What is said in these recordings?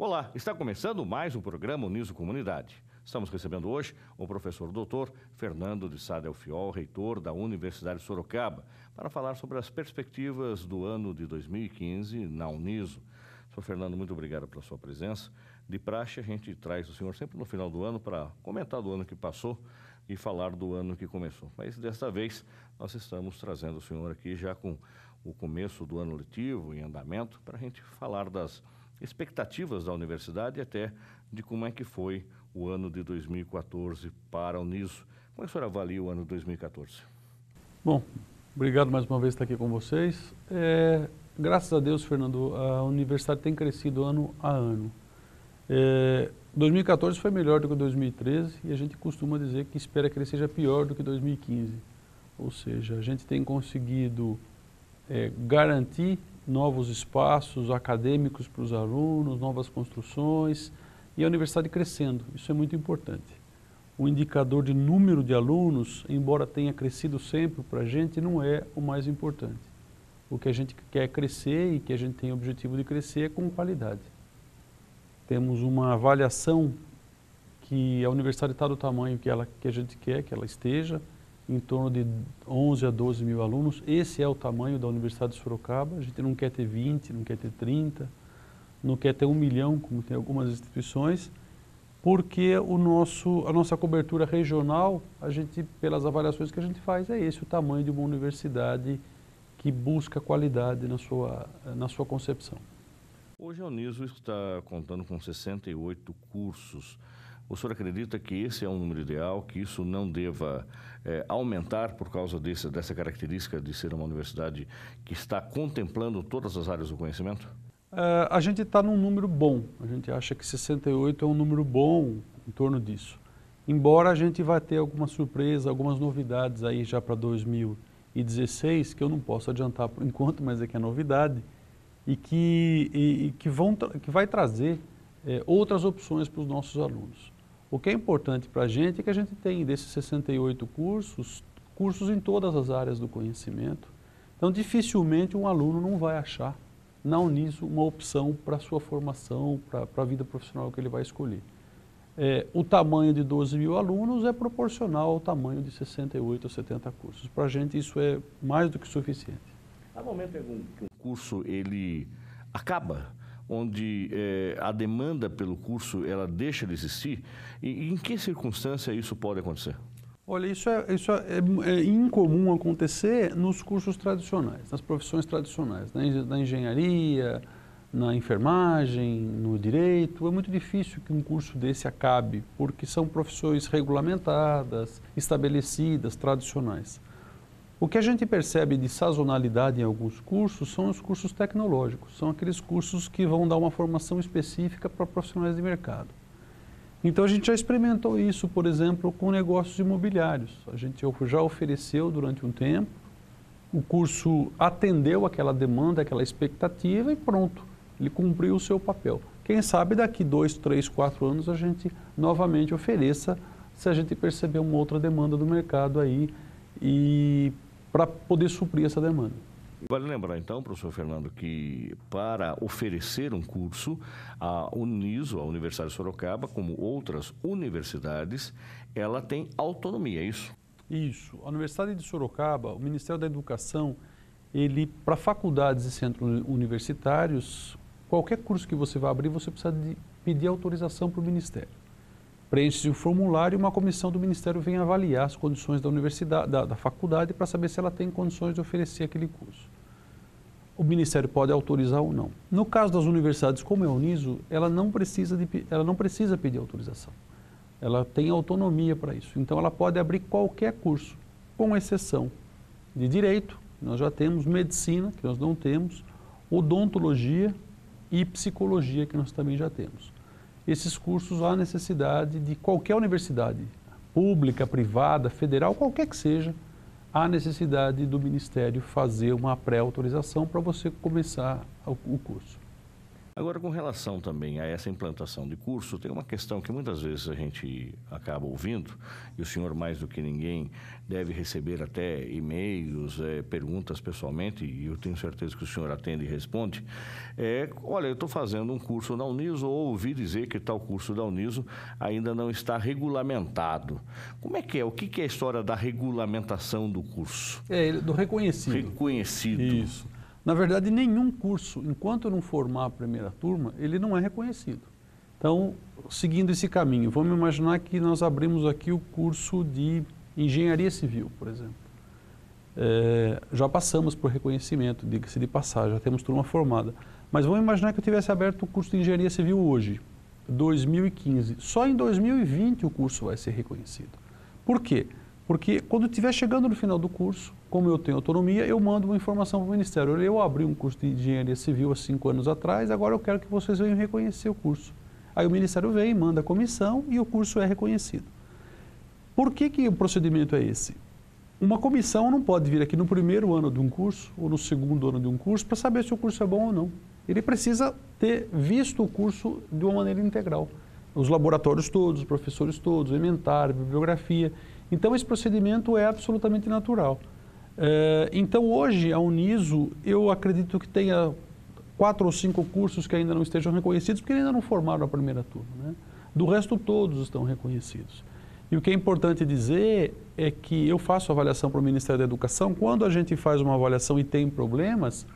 Olá, está começando mais um programa Uniso Comunidade. Estamos recebendo hoje o professor doutor Fernando de Sá Del Fiol, reitor da Universidade de Sorocaba, para falar sobre as perspectivas do ano de 2015 na Uniso. Senhor Fernando, muito obrigado pela sua presença. De praxe, a gente traz o senhor sempre no final do ano para comentar do ano que passou e falar do ano que começou. Mas desta vez nós estamos trazendo o senhor aqui já com o começo do ano letivo em andamento para a gente falar das expectativas da universidade e até de como é que foi o ano de 2014 para a Uniso. Como é que o senhor avalia o ano de 2014? Bom, obrigado mais uma vez por estar aqui com vocês. Graças a Deus, Fernando, a universidade tem crescido ano a ano. 2014 foi melhor do que 2013 e a gente costuma dizer que espera que ele seja pior do que 2015. Ou seja, a gente tem conseguido garantir novos espaços acadêmicos para os alunos, novas construções e a universidade crescendo. Isso é muito importante. O indicador de número de alunos, embora tenha crescido sempre para a gente, não é o mais importante. O que a gente quer crescer e que a gente tem o objetivo de crescer é com qualidade. Temos uma avaliação que a universidade está do tamanho que a gente quer que ela esteja, em torno de 11 a 12 mil alunos. Esse é o tamanho da Universidade de Sorocaba. A gente não quer ter 20, não quer ter 30, não quer ter 1 milhão, como tem algumas instituições, porque a nossa cobertura regional, pelas avaliações que a gente faz, é esse o tamanho de uma universidade que busca qualidade na sua concepção. Hoje a Uniso está contando com 68 cursos. O senhor acredita que esse é um número ideal, que isso não deva aumentar por causa dessa característica de ser uma universidade que está contemplando todas as áreas do conhecimento? A gente está num número bom. A gente acha que 68 é um número bom em torno disso. Embora a gente vai ter alguma surpresa, algumas novidades aí já para 2016, que eu não posso adiantar por enquanto, mas é que é novidade, e que vai trazer outras opções para os nossos alunos. O que é importante para a gente é que a gente tem desses 68 cursos em todas as áreas do conhecimento. Então, dificilmente um aluno não vai achar na Uniso uma opção para a sua formação, para a vida profissional que ele vai escolher. O tamanho de 12 mil alunos é proporcional ao tamanho de 68 ou 70 cursos. Para a gente isso é mais do que suficiente. Há momento em que um curso ele acaba, onde a demanda pelo curso ela deixa de existir, e em que circunstância isso pode acontecer? Olha, isso é incomum acontecer nos cursos tradicionais, nas profissões tradicionais, na engenharia, na enfermagem, no direito. É muito difícil que um curso desse acabe, porque são profissões regulamentadas, estabelecidas, tradicionais. O que a gente percebe de sazonalidade em alguns cursos são os cursos tecnológicos, são aqueles cursos que vão dar uma formação específica para profissionais de mercado. Então a gente já experimentou isso, por exemplo, com negócios imobiliários. A gente já ofereceu durante um tempo, o curso atendeu aquela demanda, aquela expectativa e pronto, ele cumpriu o seu papel. Quem sabe daqui 2, 3, 4 anos a gente novamente ofereça, se a gente perceber uma outra demanda do mercado aí, e para poder suprir essa demanda. Vale lembrar então, professor Fernando, que para oferecer um curso, a Uniso, a Universidade de Sorocaba, como outras universidades, ela tem autonomia, é isso? Isso. A Universidade de Sorocaba, o Ministério da Educação, para faculdades e centros universitários, qualquer curso que você vai abrir, você precisa pedir autorização para o Ministério. Preenche-se o formulário e uma comissão do Ministério vem avaliar as condições da universidade, da faculdade, para saber se ela tem condições de oferecer aquele curso. O Ministério pode autorizar ou não. No caso das universidades como a Uniso, ela não precisa pedir autorização. Ela tem autonomia para isso. Então ela pode abrir qualquer curso, com exceção de direito, nós já temos, medicina, que nós não temos, odontologia e psicologia, que nós também já temos. Esses cursos há necessidade de qualquer universidade, pública, privada, federal, qualquer que seja, há necessidade do Ministério fazer uma pré-autorização para você começar o curso. Agora, com relação também a essa implantação de curso, tem uma questão que muitas vezes a gente acaba ouvindo, e o senhor, mais do que ninguém, deve receber até e-mails, perguntas pessoalmente, e eu tenho certeza que o senhor atende e responde. Olha, eu estou fazendo um curso da Uniso, ou ouvi dizer que tal curso da Uniso ainda não está regulamentado. Como é que é? O que é a história da regulamentação do curso? Do reconhecido. Reconhecido. Isso. Na verdade, nenhum curso, enquanto não formar a primeira turma, ele não é reconhecido. Então, seguindo esse caminho, vamos imaginar que nós abrimos aqui o curso de Engenharia Civil, por exemplo. Já passamos por reconhecimento, diga-se de passagem, já temos turma formada. Mas vamos imaginar que eu tivesse aberto o curso de Engenharia Civil hoje, 2015. Só em 2020 o curso vai ser reconhecido. Por quê? Porque quando estiver chegando no final do curso, como eu tenho autonomia, eu mando uma informação para o Ministério. Eu abri um curso de Engenharia Civil há 5 anos atrás, agora eu quero que vocês venham reconhecer o curso. Aí o Ministério vem, manda a comissão e o curso é reconhecido. Por que o procedimento é esse? Uma comissão não pode vir aqui no primeiro ano de um curso ou no segundo ano de um curso para saber se o curso é bom ou não. Ele precisa ter visto o curso de uma maneira integral. Os laboratórios todos, os professores todos, o inventário, a bibliografia. Então, esse procedimento é absolutamente natural. Então, hoje, a Uniso, eu acredito que tenha 4 ou 5 cursos que ainda não estejam reconhecidos, porque ainda não formaram a primeira turma, né? Do resto, todos estão reconhecidos. E o que é importante dizer é que eu faço avaliação para o Ministério da Educação. Quando a gente faz uma avaliação e tem problemas,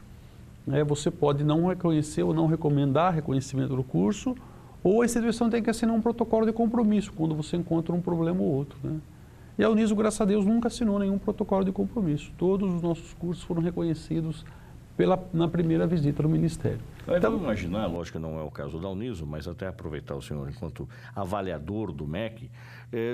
você pode não reconhecer ou não recomendar reconhecimento do curso, ou a instituição tem que assinar um protocolo de compromisso quando você encontra um problema ou outro, né? E a Uniso, graças a Deus, nunca assinou nenhum protocolo de compromisso. Todos os nossos cursos foram reconhecidos na primeira visita do Ministério. Então, vamos imaginar, lógico que não é o caso da Uniso, mas até aproveitar o senhor enquanto avaliador do MEC,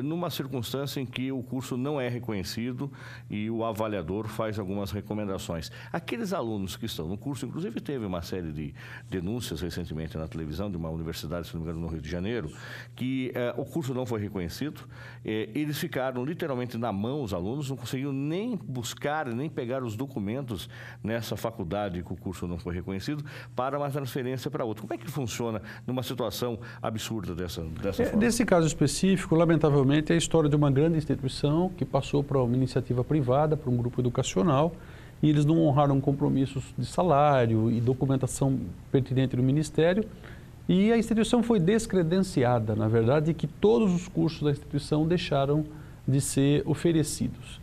numa circunstância em que o curso não é reconhecido e o avaliador faz algumas recomendações. Aqueles alunos que estão no curso, inclusive teve uma série de denúncias recentemente na televisão de uma universidade, se não me engano, no Rio de Janeiro, que o curso não foi reconhecido, eles ficaram literalmente na mão, os alunos, não conseguiram nem buscar, nem pegar os documentos nessa faculdade que o curso não foi reconhecido, para uma transferência para outra. Como é que funciona numa situação absurda dessa forma? Nesse caso específico, lamentavelmente, é a história de uma grande instituição que passou para uma iniciativa privada, para um grupo educacional, e eles não honraram compromissos de salário e documentação pertinente do Ministério, e a instituição foi descredenciada, na verdade, que todos os cursos da instituição deixaram de ser oferecidos.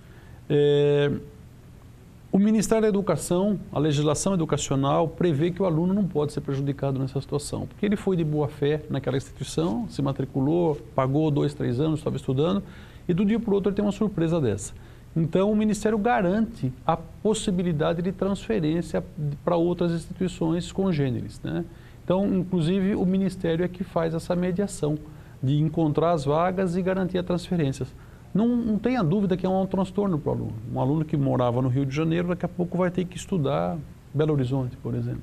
O Ministério da Educação, a legislação educacional, prevê que o aluno não pode ser prejudicado nessa situação, porque ele foi de boa fé naquela instituição, se matriculou, pagou 2, 3 anos, estava estudando, e do dia para o outro ele tem uma surpresa dessa. Então, o Ministério garante a possibilidade de transferência para outras instituições congêneres, né? Então, inclusive, o Ministério é que faz essa mediação de encontrar as vagas e garantir as transferências. Não tenha dúvida que é um transtorno para o aluno. Um aluno que morava no Rio de Janeiro, daqui a pouco vai ter que estudar Belo Horizonte, por exemplo.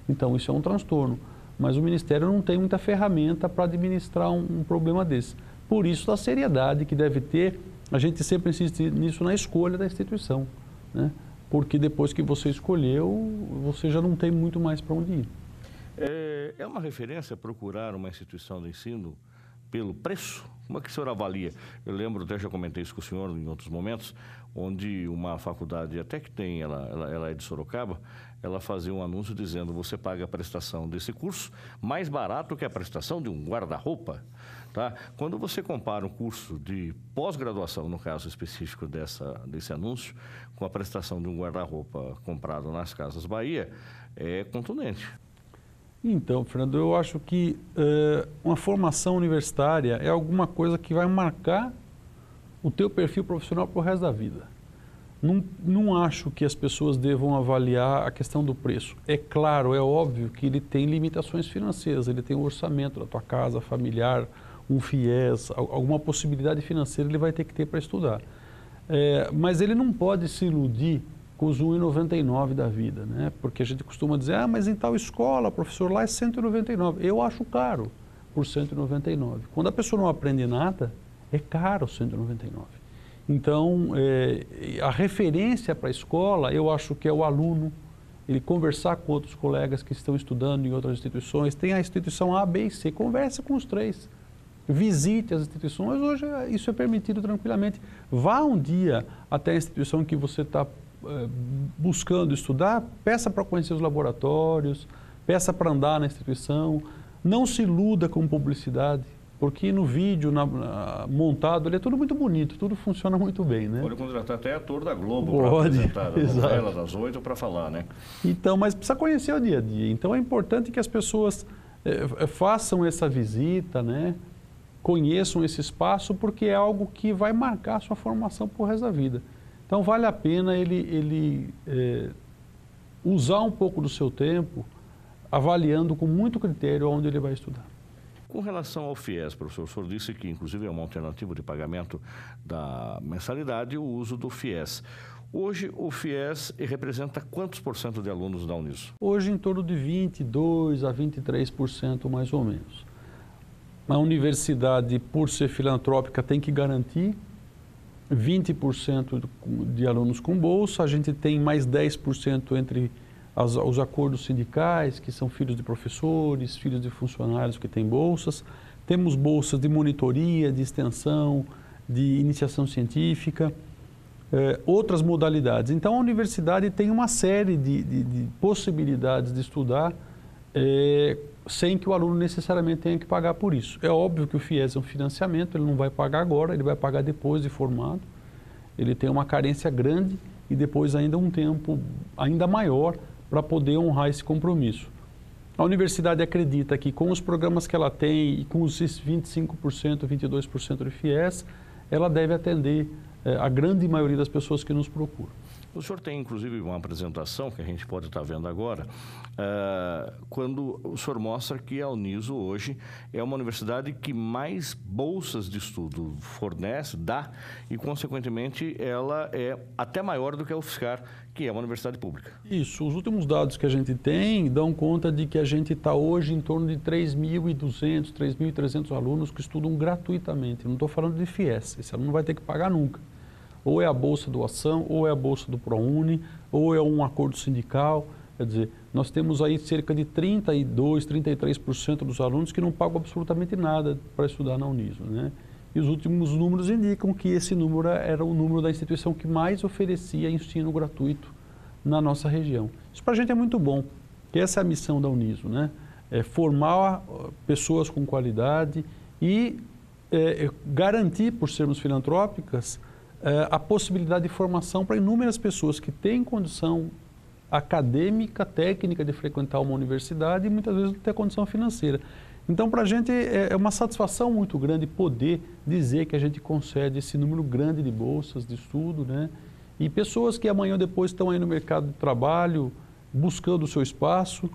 Então, isso é um transtorno. Mas o Ministério não tem muita ferramenta para administrar um problema desse. Por isso, a seriedade que deve ter, a gente sempre insiste nisso na escolha da instituição, né? Porque depois que você escolheu, você já não tem muito mais para onde ir. É uma referência procurar uma instituição de ensino pelo preço? Como é que o senhor avalia? Eu lembro, até já comentei isso com o senhor em outros momentos, onde uma faculdade, até que tem, ela é de Sorocaba, ela fazia um anúncio dizendo: você paga a prestação desse curso mais barato que a prestação de um guarda-roupa. Tá? Quando você compara um curso de pós-graduação, no caso específico desse anúncio, com a prestação de um guarda-roupa comprado nas Casas Bahia, é contundente. Então, Fernando, eu acho que uma formação universitária é alguma coisa que vai marcar o teu perfil profissional para o resto da vida. Não acho que as pessoas devam avaliar a questão do preço. É claro, é óbvio que ele tem limitações financeiras, ele tem um orçamento da tua casa familiar, um FIES, alguma possibilidade financeira ele vai ter que ter para estudar. Mas ele não pode se iludir com os 1,99 da vida, né? Porque a gente costuma dizer, mas em tal escola, professor, lá é 199. Eu acho caro por 199. Quando a pessoa não aprende nada, é caro 199. Então, a referência para a escola, eu acho que é o aluno, ele conversar com outros colegas que estão estudando em outras instituições. Tem a instituição A, B e C, converse com os três. Visite as instituições, hoje isso é permitido tranquilamente. Vá um dia até a instituição que você está buscando estudar, peça para conhecer os laboratórios, peça para andar na instituição, não se iluda com publicidade, porque no vídeo montado ele é tudo muito bonito, tudo funciona muito bem, né? Pode contratar até ator da Globo para apresentar a novela das 8 para falar, né? Então, mas precisa conhecer o dia a dia. Então é importante que as pessoas façam essa visita, né? Conheçam esse espaço, porque é algo que vai marcar a sua formação por resto da vida. Então vale a pena ele usar um pouco do seu tempo, avaliando com muito critério onde ele vai estudar. Com relação ao FIES, professor, o senhor disse que inclusive é uma alternativa de pagamento da mensalidade o uso do FIES. Hoje o FIES representa quantos por cento de alunos da Uniso? Hoje em torno de 22% a 23% mais ou menos. A universidade, por ser filantrópica, tem que garantir 20% de alunos com bolsa. A gente tem mais 10% entre os acordos sindicais, que são filhos de professores, filhos de funcionários que têm bolsas. Temos bolsas de monitoria, de extensão, de iniciação científica, outras modalidades. Então, a universidade tem uma série de possibilidades de estudar sem que o aluno necessariamente tenha que pagar por isso. É óbvio que o FIES é um financiamento, ele não vai pagar agora, ele vai pagar depois de formado. Ele tem uma carência grande e depois ainda um tempo ainda maior para poder honrar esse compromisso. A universidade acredita que com os programas que ela tem e com os 25%, 22% de FIES, ela deve atender a grande maioria das pessoas que nos procuram. O senhor tem, inclusive, uma apresentação que a gente pode estar vendo agora, quando o senhor mostra que a Uniso hoje é uma universidade que mais bolsas de estudo fornece, dá, e, consequentemente, ela é até maior do que a UFSCar, que é uma universidade pública. Isso. Os últimos dados que a gente tem dão conta de que a gente está hoje em torno de 3.200, 3.300 alunos que estudam gratuitamente. Não estou falando de FIES, esse aluno não vai ter que pagar nunca. Ou é a bolsa doação, ou é a bolsa do ProUni, ou é um acordo sindical. Quer dizer, nós temos aí cerca de 32%, 33% dos alunos que não pagam absolutamente nada para estudar na Uniso, né? E os últimos números indicam que esse número era o número da instituição que mais oferecia ensino gratuito na nossa região. Isso para a gente é muito bom, que essa é a missão da Uniso, né? É formar pessoas com qualidade e garantir, por sermos filantrópicas, a possibilidade de formação para inúmeras pessoas que têm condição acadêmica, técnica de frequentar uma universidade e muitas vezes não ter condição financeira. Então, para a gente é uma satisfação muito grande poder dizer que a gente concede esse número grande de bolsas de estudo, né? E pessoas que amanhã ou depois estão aí no mercado de trabalho, buscando o seu espaço,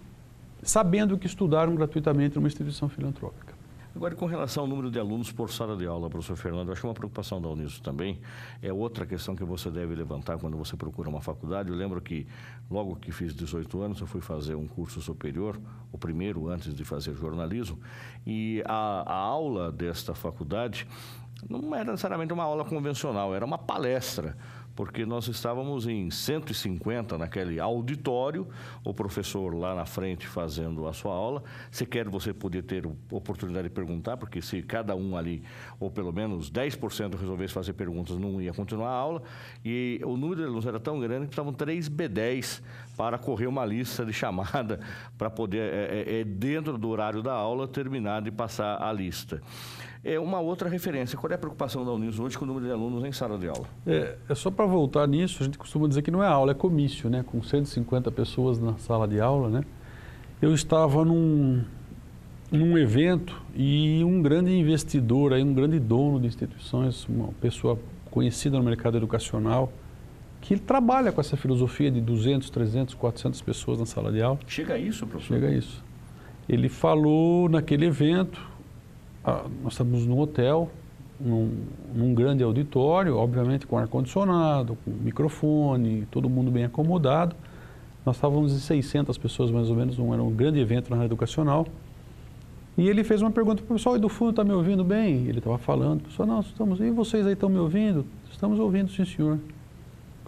sabendo que estudaram gratuitamente numa instituição filantrópica. Agora, com relação ao número de alunos por sala de aula, professor Fernando, eu acho que uma preocupação da Uniso também é outra questão que você deve levantar quando você procura uma faculdade. Eu lembro que logo que fiz 18 anos, eu fui fazer um curso superior, o primeiro antes de fazer jornalismo, e a aula desta faculdade não era necessariamente uma aula convencional, era uma palestra, porque nós estávamos em 150 naquele auditório, o professor lá na frente fazendo a sua aula. Sequer você podia ter oportunidade de perguntar, porque se cada um ali, ou pelo menos 10% resolvesse fazer perguntas, não ia continuar a aula. E o número de alunos era tão grande que precisavam 3 B10 para correr uma lista de chamada, para poder, dentro do horário da aula, terminar de passar a lista. É uma outra referência. Qual é a preocupação da Uniso hoje com o número de alunos em sala de aula? É só para voltar nisso, a gente costuma dizer que não é aula, é comício, né? Com 150 pessoas na sala de aula, né? Eu estava num evento e um grande investidor, aí, um grande dono de instituições, uma pessoa conhecida no mercado educacional, que trabalha com essa filosofia de 200, 300, 400 pessoas na sala de aula. Chega a isso, professor? Chega a isso. Ele falou naquele evento. Nós estamos num hotel, num grande auditório, obviamente com ar-condicionado, com microfone, todo mundo bem acomodado. Nós estávamos em 600 pessoas mais ou menos, era um grande evento na área educacional. E ele fez uma pergunta para o pessoal: e do fundo está me ouvindo bem? Ele estava falando, pessoal, não, estamos, e vocês aí estão me ouvindo? Estamos ouvindo, sim senhor.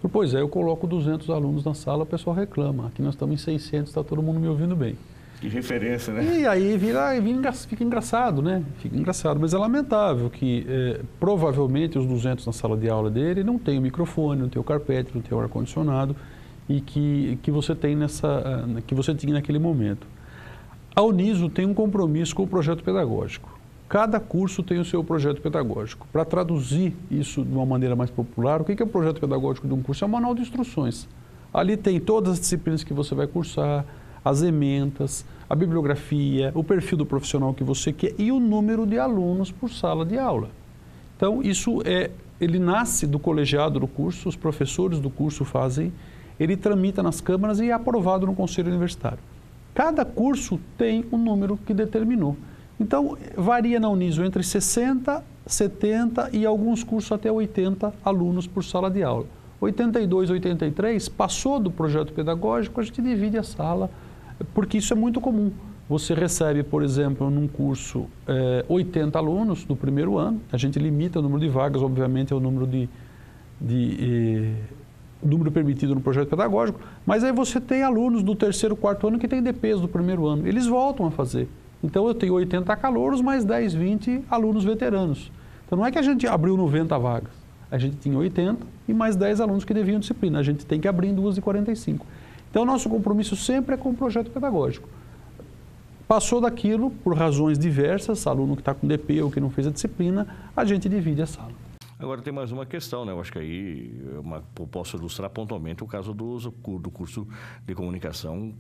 Pois é, eu coloco 200 alunos na sala, o pessoal reclama. Aqui nós estamos em 600, está todo mundo me ouvindo bem. Que referência, né? E aí fica engraçado, né? Fica engraçado, mas é lamentável que provavelmente os 200 na sala de aula dele não tem o microfone, não tem o carpete, não tem o ar-condicionado e que você tem que você tinha naquele momento. A Uniso tem um compromisso com o projeto pedagógico. Cada curso tem o seu projeto pedagógico. Para traduzir isso de uma maneira mais popular, o que é o projeto pedagógico de um curso? É um manual de instruções. Ali tem todas as disciplinas que você vai cursar, as ementas, a bibliografia, o perfil do profissional que você quer e o número de alunos por sala de aula. Então, ele nasce do colegiado do curso, os professores do curso fazem, ele tramita nas câmaras e é aprovado no conselho universitário. Cada curso tem um número que determinou. Então, varia na Uniso entre 60, 70 e alguns cursos até 80 alunos por sala de aula. 82, 83, passou do projeto pedagógico, a gente divide a sala, porque isso é muito comum. Você recebe, por exemplo, num curso 80 alunos no primeiro ano, a gente limita o número de vagas, obviamente é o número número permitido no projeto pedagógico, mas aí você tem alunos do terceiro, quarto ano que tem DPs do primeiro ano, eles voltam a fazer. Então eu tenho 80 calouros, mais 10, 20 alunos veteranos. Então não é que a gente abriu 90 vagas, a gente tinha 80 e mais 10 alunos que deviam disciplina, a gente tem que abrir em 2,45. Então nosso compromisso sempre é com o projeto pedagógico. Passou daquilo, por razões diversas, aluno que está com DP ou que não fez a disciplina, a gente divide a sala. Agora tem mais uma questão, né? Eu acho que aí eu posso ilustrar pontualmente o caso do curso de comunicação,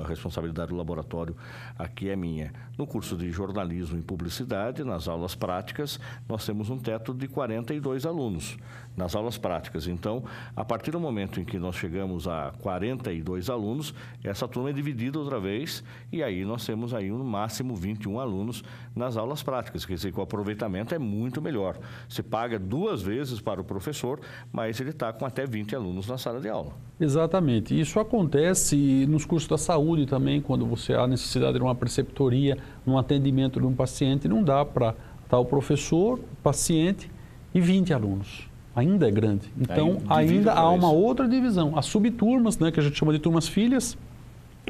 a responsabilidade do laboratório aqui é minha. No curso de jornalismo e publicidade, nas aulas práticas, nós temos um teto de 42 alunos nas aulas práticas. Então, a partir do momento em que nós chegamos a 42 alunos, essa turma é dividida outra vez e aí nós temos aí no máximo 21 alunos nas aulas práticas, quer dizer que o aproveitamento é muito melhor. Você paga 2 vezes para o professor, mas ele está com até 20 alunos na sala de aula. Exatamente. Isso acontece nos cursos da saúde também, quando você há necessidade de uma preceptoria, num atendimento de um paciente, não dá para estar o professor, o paciente e 20 alunos. Ainda é grande. Então, ainda há uma outra divisão. As subturmas, né, que a gente chama de turmas filhas,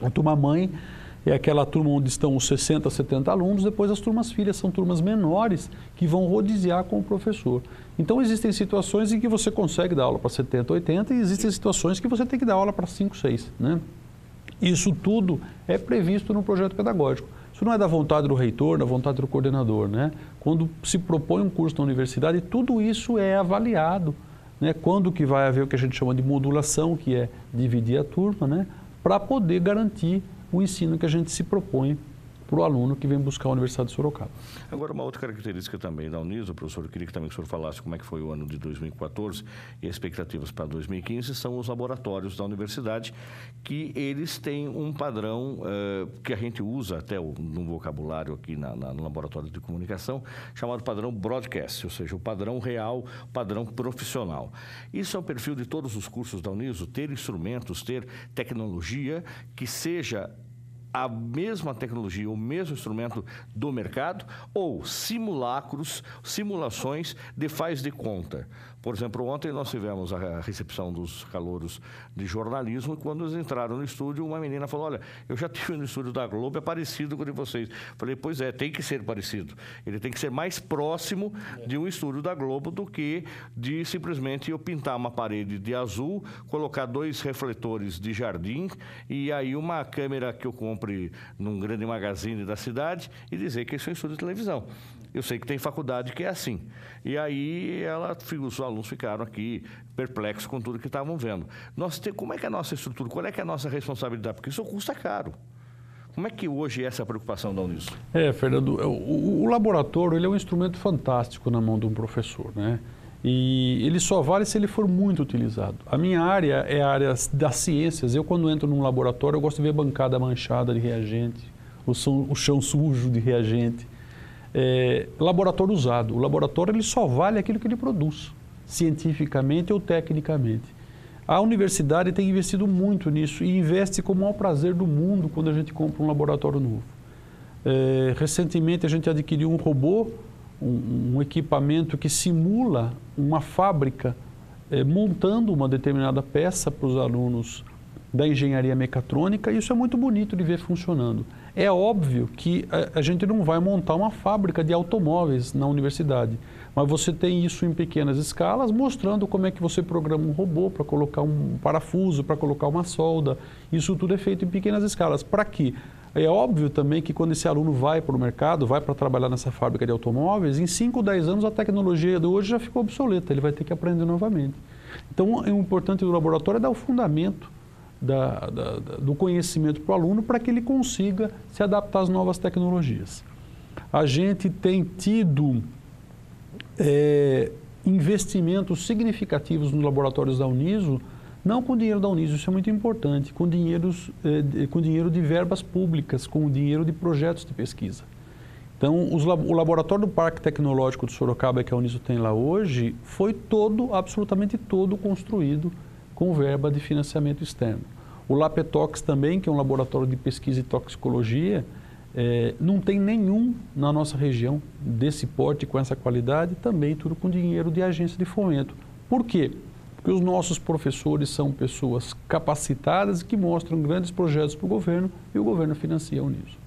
a turma mãe é aquela turma onde estão os 60, 70 alunos, depois as turmas filhas são turmas menores que vão rodiziar com o professor. Então, existem situações em que você consegue dar aula para 70, 80 e existem situações que você tem que dar aula para 5, 6, né? Isso tudo é previsto no projeto pedagógico. Isso não é da vontade do reitor, da vontade do coordenador, né? Quando se propõe um curso na universidade, tudo isso é avaliado, né? Quando que vai haver o que a gente chama de modulação, que é dividir a turma, né? Para poder garantir o ensino que a gente se propõe para o aluno que vem buscar a Universidade de Sorocaba. Agora, uma outra característica também da Uniso, professor, eu queria que também o senhor falasse como é que foi o ano de 2014 e as expectativas para 2015, são os laboratórios da universidade, que eles têm um padrão que a gente usa até no vocabulário aqui no laboratório de comunicação, chamado padrão broadcast, ou seja, o padrão real, padrão profissional. Isso é o perfil de todos os cursos da Uniso, ter instrumentos, ter tecnologia que seja a mesma tecnologia, o mesmo instrumento do mercado ou simulações de faz de conta. Por exemplo, ontem nós tivemos a recepção dos calouros de jornalismo e quando eles entraram no estúdio, uma menina falou, olha, eu já estive no estúdio da Globo, é parecido com o de vocês. Falei, pois é, tem que ser parecido. Ele tem que ser mais próximo de um estúdio da Globo do que de simplesmente eu pintar uma parede de azul, colocar 2 refletores de jardim e aí uma câmera que eu compre num grande magazine da cidade e dizer que isso é um estúdio de televisão. Eu sei que tem faculdade que é assim. E aí os alunos ficaram aqui perplexos com tudo que estavam vendo. Como é que é a nossa estrutura? Qual é que é a nossa responsabilidade? Porque isso custa caro. Como é que hoje é essa preocupação da Uniso? Fernando, o laboratório ele é um instrumento fantástico na mão de um professor, né? E ele só vale se ele for muito utilizado. A minha área é a área das ciências. Eu, quando entro num laboratório, eu gosto de ver a bancada manchada de reagente, o chão sujo de reagente. Laboratório usado. O laboratório ele só vale aquilo que ele produz, cientificamente ou tecnicamente. A universidade tem investido muito nisso e investe com o maior prazer do mundo quando a gente compra um laboratório novo. Recentemente a gente adquiriu um robô, um equipamento que simula uma fábrica montando uma determinada peça para os alunos da engenharia mecatrônica, e isso é muito bonito de ver funcionando. É óbvio que a gente não vai montar uma fábrica de automóveis na universidade, mas você tem isso em pequenas escalas, mostrando como é que você programa um robô para colocar um parafuso, para colocar uma solda. Isso tudo é feito em pequenas escalas. Para quê? É óbvio também que quando esse aluno vai para o mercado, vai para trabalhar nessa fábrica de automóveis, em 5 ou 10 anos a tecnologia de hoje já ficou obsoleta, ele vai ter que aprender novamente. Então, o importante do laboratório é dar o fundamento do conhecimento para o aluno para que ele consiga se adaptar às novas tecnologias. A gente tem tido investimentos significativos nos laboratórios da Uniso, não com dinheiro da Uniso, isso é muito importante, com dinheiro de verbas públicas, com dinheiro de projetos de pesquisa. Então, o laboratório do Parque Tecnológico de Sorocaba, que a Uniso tem lá hoje, foi absolutamente todo construído com verba de financiamento externo. O LAPETOX também, que é um laboratório de pesquisa e toxicologia, não tem nenhum na nossa região desse porte, com essa qualidade, também tudo com dinheiro de agência de fomento. Por quê? Porque os nossos professores são pessoas capacitadas e que mostram grandes projetos para o governo e o governo financia a Uniso.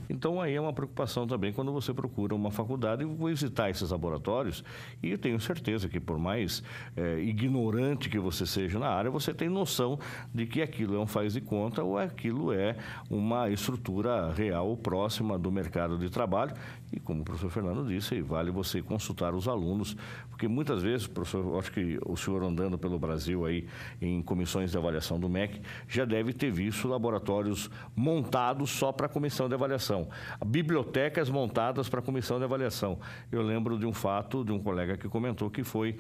Então, aí é uma preocupação também quando você procura uma faculdade e visitar esses laboratórios. E eu tenho certeza que, por mais ignorante que você seja na área, você tem noção de que aquilo é um faz de conta ou aquilo é uma estrutura real próxima do mercado de trabalho. E, como o professor Fernando disse, vale você consultar os alunos, porque muitas vezes, professor, eu acho que o senhor andando pelo Brasil aí em comissões de avaliação do MEC, já deve ter visto laboratórios montados só para a comissão de avaliação. Bibliotecas montadas para a comissão de avaliação. Eu lembro de um fato de um colega que comentou que foi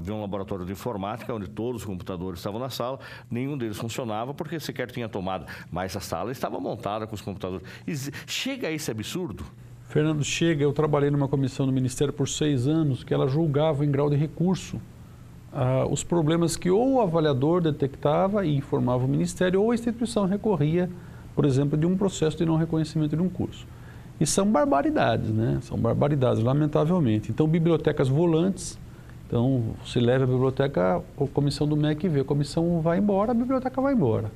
ver um laboratório de informática, onde todos os computadores estavam na sala, nenhum deles funcionava porque sequer tinha tomada, mas a sala estava montada com os computadores. Chega a esse absurdo? Fernando, chega. Eu trabalhei numa comissão do Ministério por 6 anos que ela julgava em grau de recurso os problemas que ou o avaliador detectava e informava o Ministério ou a instituição recorria, por exemplo, de um processo de não reconhecimento de um curso. E são barbaridades, né? São barbaridades, lamentavelmente. Então, bibliotecas volantes, então, se leva a biblioteca, a comissão do MEC vê, a comissão vai embora, a biblioteca vai embora.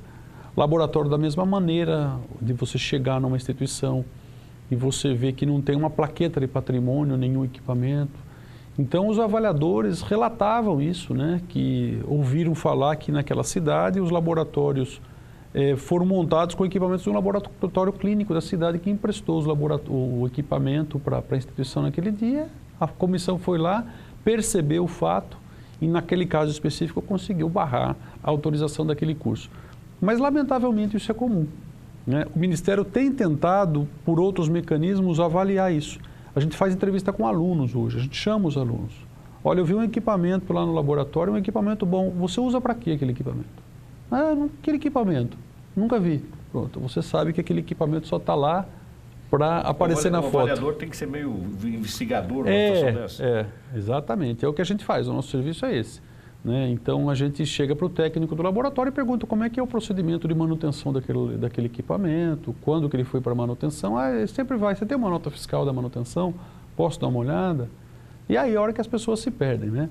Laboratório da mesma maneira, de você chegar numa instituição e você vê que não tem uma plaqueta de patrimônio, nenhum equipamento. Então, os avaliadores relatavam isso, né? Que ouviram falar que naquela cidade os laboratórios foram montados com equipamentos de um laboratório clínico da cidade que emprestou o equipamento para a instituição naquele dia. A comissão foi lá, percebeu o fato e, naquele caso específico, conseguiu barrar a autorização daquele curso. Mas, lamentavelmente, isso é comum, né? O Ministério tem tentado, por outros mecanismos, avaliar isso. A gente faz entrevista com alunos hoje, a gente chama os alunos. Olha, eu vi um equipamento lá no laboratório, um equipamento bom. Você usa para quê aquele equipamento? Aquele equipamento, nunca vi. Pronto, você sabe que aquele equipamento só está lá para aparecer na foto. O avaliador tem que ser meio investigador numa situação dessa. Exatamente, é o que a gente faz, o nosso serviço é esse, né? Então, a gente chega para o técnico do laboratório e pergunta como é que é o procedimento de manutenção daquele equipamento, quando que ele foi para manutenção. Sempre vai, você tem uma nota fiscal da manutenção, posso dar uma olhada? E aí, a hora que as pessoas se perdem, né?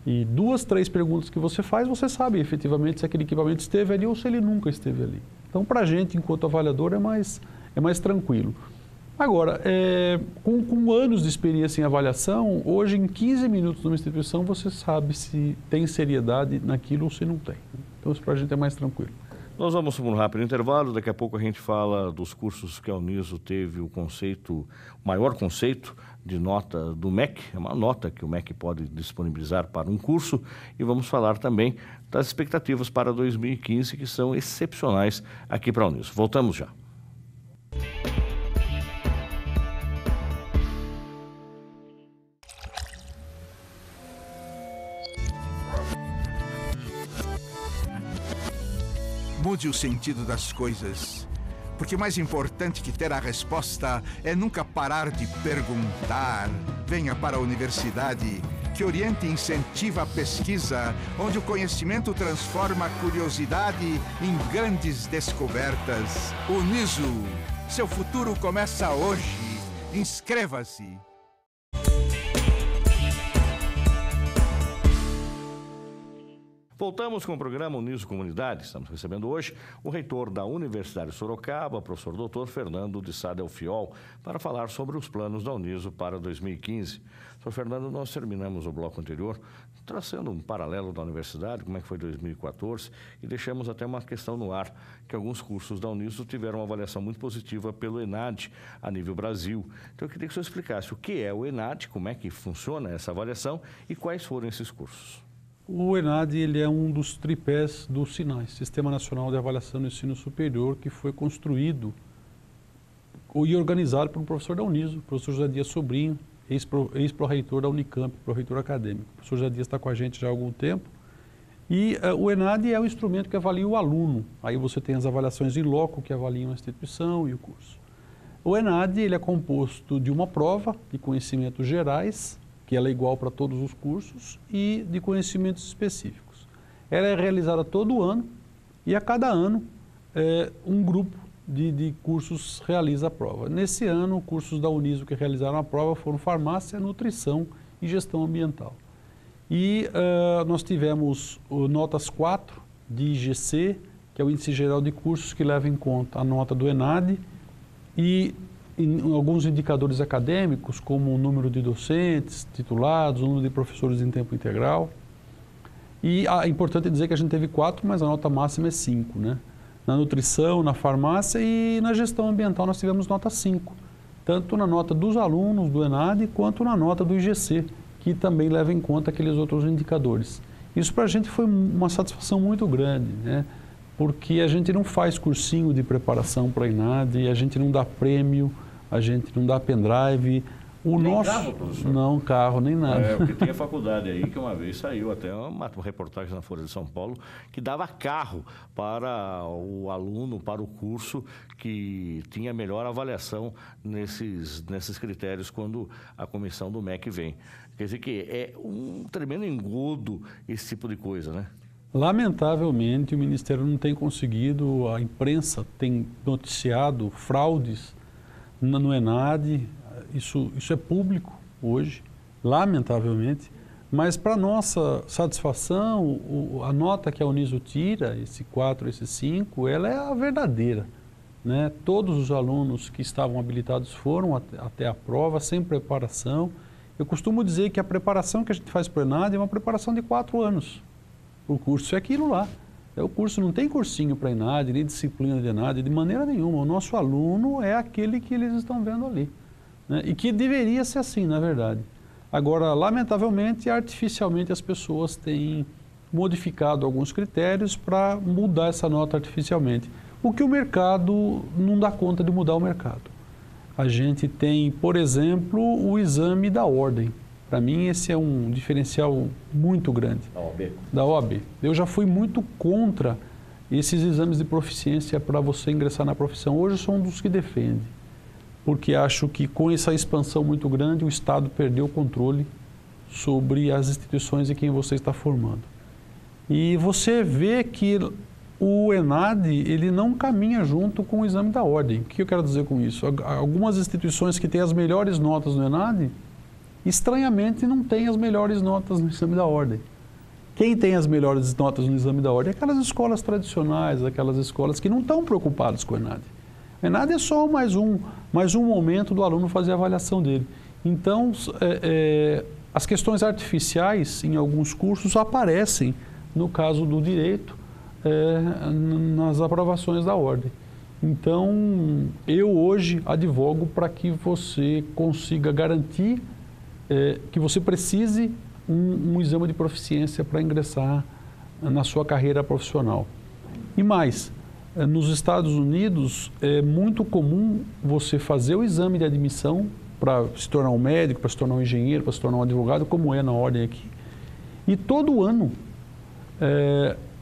E 2, 3 perguntas que você faz, você sabe efetivamente se aquele equipamento esteve ali ou se ele nunca esteve ali. Então, para a gente, enquanto avaliador, é mais tranquilo. Agora, com anos de experiência em avaliação, hoje, em 15 minutos numa instituição, você sabe se tem seriedade naquilo ou se não tem. Então, isso para a gente é mais tranquilo. Nós vamos para um rápido intervalo, daqui a pouco a gente fala dos cursos que a Uniso teve o maior conceito de nota do MEC, é uma nota que o MEC pode disponibilizar para um curso, e vamos falar também das expectativas para 2015, que são excepcionais aqui para a Uniso. Voltamos já. Mude o sentido das coisas, porque mais importante que ter a resposta é nunca parar de perguntar. Venha para a universidade, que orienta e incentiva a pesquisa, onde o conhecimento transforma a curiosidade em grandes descobertas. Uniso, seu futuro começa hoje. Inscreva-se. Voltamos com o programa Uniso Comunidade. Estamos recebendo hoje o reitor da Universidade de Sorocaba, professor doutor Fernando de Sá Delfiol, para falar sobre os planos da Uniso para 2015. Sr. Fernando, nós terminamos o bloco anterior traçando um paralelo da universidade, como é que foi 2014, e deixamos até uma questão no ar, que alguns cursos da Uniso tiveram uma avaliação muito positiva pelo ENAD a nível Brasil. Então eu queria que o senhor explicasse o que é o ENAD, como é que funciona essa avaliação e quais foram esses cursos. O ENAD ele é um dos tripés do SINAI, Sistema Nacional de Avaliação do Ensino Superior, que foi construído e organizado por um professor da Uniso, o professor José Dias Sobrinho, ex-pró-reitor da Unicamp, pró-reitor acadêmico. O professor José Dias está com a gente já há algum tempo. E o ENAD é o instrumento que avalia o aluno. Aí você tem as avaliações in loco, que avaliam a instituição e o curso. O ENAD ele é composto de uma prova de conhecimentos gerais, que ela é igual para todos os cursos, e de conhecimentos específicos. Ela é realizada todo ano e a cada ano um grupo de cursos realiza a prova. Nesse ano, cursos da Uniso que realizaram a prova foram farmácia, nutrição e gestão ambiental. E nós tivemos notas 4 de IGC, que é o Índice Geral de Cursos, que leva em conta a nota do ENAD, e alguns indicadores acadêmicos, como o número de docentes titulados, o número de professores em tempo integral. E é importante dizer que a gente teve 4, mas a nota máxima é 5, né? Na nutrição, na farmácia e na gestão ambiental nós tivemos nota 5, tanto na nota dos alunos do ENAD quanto na nota do IGC, que também leva em conta aqueles outros indicadores. Isso para a gente foi uma satisfação muito grande, né? Porque a gente não faz cursinho de preparação para a ENAD, a gente não dá prêmio, a gente não dá pendrive. Nem carro, professor? Não, carro, nem nada. Porque tem a faculdade aí que uma vez saiu até uma reportagem na Folha de São Paulo que dava carro para o aluno, para o curso que tinha melhor avaliação nesses critérios quando a comissão do MEC vem. Quer dizer que é um tremendo engodo esse tipo de coisa, né? Lamentavelmente, o Ministério não tem conseguido, a imprensa tem noticiado fraudes no ENAD. Isso é público hoje, lamentavelmente, mas para nossa satisfação, a nota que a Uniso tira, esse 4, esse 5, ela é a verdadeira, né? Todos os alunos que estavam habilitados foram até a prova, sem preparação. Eu costumo dizer que a preparação que a gente faz para o ENAD é uma preparação de 4 anos. O curso é aquilo lá. O curso não tem cursinho para ENAD, nem disciplina de ENAD, de maneira nenhuma. O nosso aluno é aquele que eles estão vendo ali. Né? E que deveria ser assim, na verdade. Agora, lamentavelmente, artificialmente, as pessoas têm modificado alguns critérios para mudar essa nota artificialmente. O que o mercado não dá conta de mudar o mercado. A gente tem, por exemplo, o exame da ordem. Para mim, esse é um diferencial muito grande. Da OAB? Da OAB. Eu já fui muito contra esses exames de proficiência para você ingressar na profissão. Hoje eu sou um dos que defende, porque acho que com essa expansão muito grande, o Estado perdeu o controle sobre as instituições em quem você está formando. E você vê que o ENAD, ele não caminha junto com o exame da ordem. O que eu quero dizer com isso? Algumas instituições que têm as melhores notas no ENAD, estranhamente não têm as melhores notas no exame da ordem. Quem tem as melhores notas no exame da ordem é aquelas escolas tradicionais, aquelas escolas que não estão preocupadas com o ENAD. O ENAD é só mais um momento do aluno fazer a avaliação dele. Então, as questões artificiais em alguns cursos aparecem, no caso do direito, nas aprovações da ordem. Então, eu hoje advogo para que você consiga garantir que você precise um exame de proficiência para ingressar na sua carreira profissional. E mais, nos Estados Unidos é muito comum você fazer o exame de admissão para se tornar um médico, para se tornar um engenheiro, para se tornar um advogado, como é na ordem aqui. E todo ano,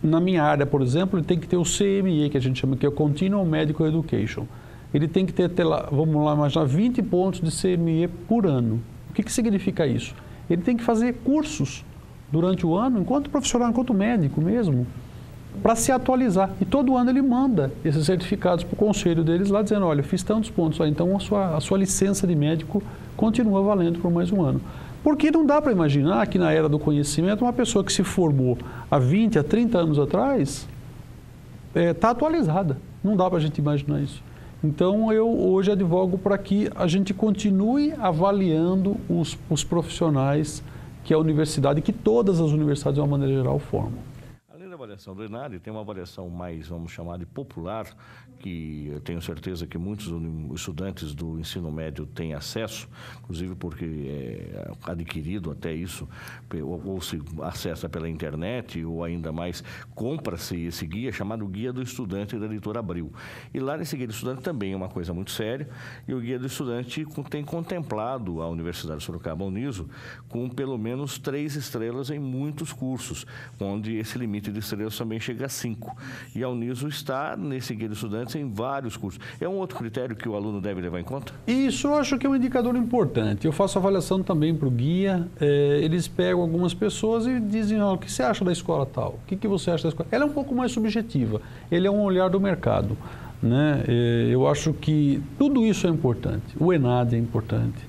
na minha área, por exemplo, ele tem que ter o CME, que a gente chama, que é o Continual Medical Education. Ele tem que ter lá, vamos lá imaginar, 20 pontos de CME por ano. O que significa isso? Ele tem que fazer cursos durante o ano, enquanto profissional, enquanto médico mesmo, para se atualizar. E todo ano ele manda esses certificados para o conselho deles lá, dizendo, olha, fiz tantos pontos, então a sua licença de médico continua valendo por mais um ano. Porque não dá para imaginar que na era do conhecimento uma pessoa que se formou há 20, há 30 anos atrás está atualizada. Não dá para a gente imaginar isso. Então, eu hoje advogo para que a gente continue avaliando os profissionais que a universidade, que todas as universidades, de uma maneira geral, formam. Além da avaliação do ENAD, tem uma avaliação mais, vamos chamar de popular, que eu tenho certeza que muitos estudantes do ensino médio têm acesso, inclusive porque é adquirido até isso, ou se acessa pela internet, ou ainda mais, compra-se esse guia chamado Guia do Estudante da editora Abril. E lá nesse Guia do Estudante também é uma coisa muito séria, e o Guia do Estudante tem contemplado a Universidade de Sorocaba Uniso com pelo menos 3 estrelas em muitos cursos, onde esse limite de estrelas também chega a 5. E a Uniso está nesse Guia do Estudante em vários cursos. É um outro critério que o aluno deve levar em conta? Isso eu acho que é um indicador importante. Eu faço avaliação também para o guia. Eles pegam algumas pessoas e dizem, o que você acha da escola tal? O que você acha da escola? Ela é um pouco mais subjetiva. Ele é um olhar do mercado, né? Eu acho que tudo isso é importante. O ENAD é importante.